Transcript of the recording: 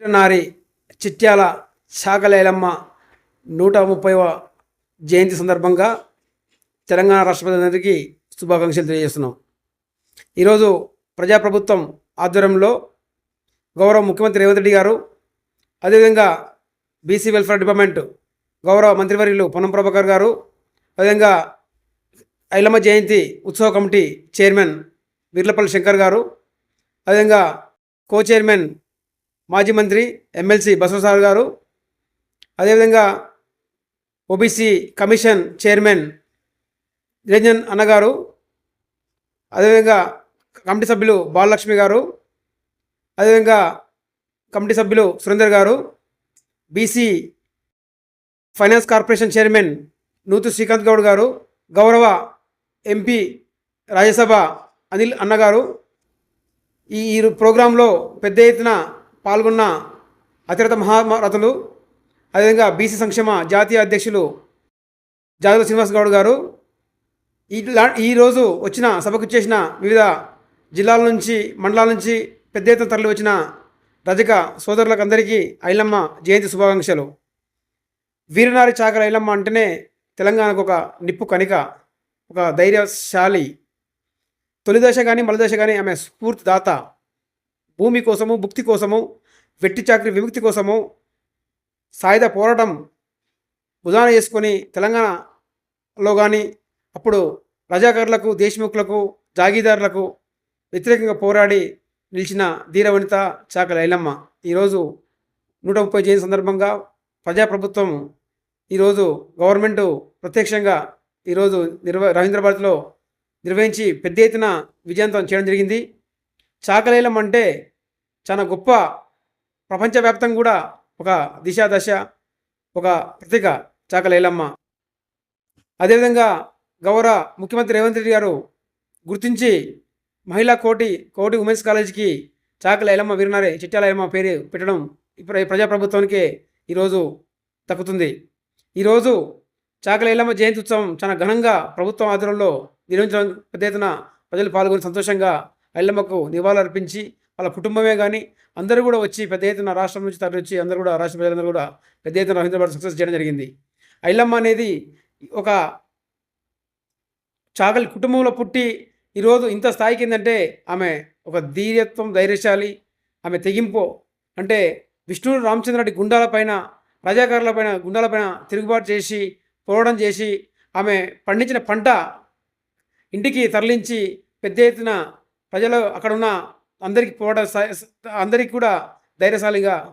నారి చిట్యాల శాకలైలమ్మ 130వ జయంతి సందర్భంగా తెలంగాణ రాష్ట్ర ప్రజలందరికీ శుభాకాంక్షలు తెలియజేస్తున్నాం. ఈరోజు ప్రజాప్రభుత్వం ఆధ్వర్యంలో గౌరవ ముఖ్యమంత్రి రేవంత్ రెడ్డి గారు, అదేవిధంగా బీసీ వెల్ఫేర్ డిపార్ట్మెంట్ గౌరవ మంత్రివర్యులు పొన్నం ప్రభాకర్ గారు, అదేవిధంగా ఐలమ్మ జయంతి ఉత్సవ కమిటీ చైర్మన్ వీర్లపల్లి శంకర్ గారు, అదేవిధంగా కో చైర్మన్ మాజీ మంత్రి ఎమ్మెల్సీ బసవసాగర్ గారు, అదేవిధంగా ఓబీసీ కమిషన్ చైర్మన్ నిరంజన్ అన్నగారు, అదేవిధంగా కమిటీ సభ్యులు బాలలక్ష్మి గారు, అదేవిధంగా కమిటీ సభ్యులు సురేందర్ గారు, BC finance corporation chairman Nuthu Srikanth Goud గారు, గౌరవ ఎంపీ రాజ్యసభ అనిల్ అన్నగారు, ఈ ప్రోగ్రాంలో పెద్ద ఎత్తున పాల్గొన్న అతిరథ మహారథులు, అదేవిధంగా బీసీ సంక్షేమ జాతీయ అధ్యక్షులు జాగల శ్రీనివాస్ గౌడ్ గారు, ఈరోజు వచ్చిన సభకు చేసిన వివిధ జిల్లాల నుంచి మండలాల నుంచి పెద్ద ఎత్తున తరలి వచ్చిన రజక సోదరులకు అందరికీ ఐలమ్మ జయంతి శుభాకాంక్షలు. వీరనారి చాకలి ఐలమ్మ అంటేనే తెలంగాణకు ఒక నిప్పు కణిక, ఒక ధైర్యశాలి. తొలిదశ కానీ మలదశ కానీ ఆమె స్ఫూర్తిదాత. భూమి కోసము, భుక్తి కోసము, వెట్టి చాకరి విముక్తి కోసము సాయుధ పోరాటం భుజాన చేసుకొని తెలంగాణలో కానీ అప్పుడు రజాకారులకు, దేశముఖులకు, జాగీదారులకు వ్యతిరేకంగా పోరాడి నిలిచిన ధీరవనిత చాకలి ఐలమ్మ. ఈరోజు 130 జయంతి సందర్భంగా ప్రజాప్రభుత్వం ఈరోజు గవర్నమెంటు ప్రత్యక్షంగా ఈరోజు రవీంద్రభారతిలో నిర్వహించి పెద్ద ఎత్తున విజయవంతం చేయడం జరిగింది. చాకలి ఐలమ్మ అంటే చాలా గొప్ప, ప్రపంచవ్యాప్తంగా కూడా ఒక దిశ దశ, ఒక ప్రతీక చాకలి ఐలమ్మ. అదేవిధంగా గౌరవ ముఖ్యమంత్రి రేవంత్ రెడ్డి గారు గుర్తించి మహిళా కోటి ఉమెన్స్ కాలేజీకి చాకలి ఐలమ్మ వీరనారి చిట్యాల ఐలమ్మ పేరు పెట్టడం ప్రజాప్రభుత్వానికే ఈరోజు దక్కుతుంది. ఈరోజు చాకలి ఐలమ్మ జయంతి ఉత్సవం చాలా ఘనంగా ప్రభుత్వం ఆధ్వర్యంలో నిర్వహించడం, పెద్ద ఎత్తున ప్రజలు పాల్గొని సంతోషంగా ఐలమ్మకు నివాళులు అర్పించి వాళ్ళ కుటుంబమే కానీ అందరూ కూడా వచ్చి పెద్ద ఎత్తున రాష్ట్రం నుంచి తరలిచ్చి అందరూ కూడా రాష్ట్ర ప్రజలందరూ కూడా పెద్ద ఎత్తున రవీంద్రభారతి సక్సెస్ చేయడం జరిగింది. ఐలమ్మ అనేది ఒక చాకలి కుటుంబంలో పుట్టి ఈరోజు ఇంత స్థాయికి ఏంటంటే ఆమె ఒక ధైర్యత్వం, ధైర్యశాలి. ఆమె తెగింపు అంటే విష్ణు రామచంద్రరెడ్డి గుండాలపైన, రజాకారులపైన, గుండాలపైన తిరుగుబాటు చేసి పోరాటం చేసి ఆమె పండించిన పంట ఇంటికి తరలించి పెద్ద ఎత్తున ప్రజలు అక్కడ ఉన్న అందరికీ అందరికీ కూడా ధైర్యశాలిగా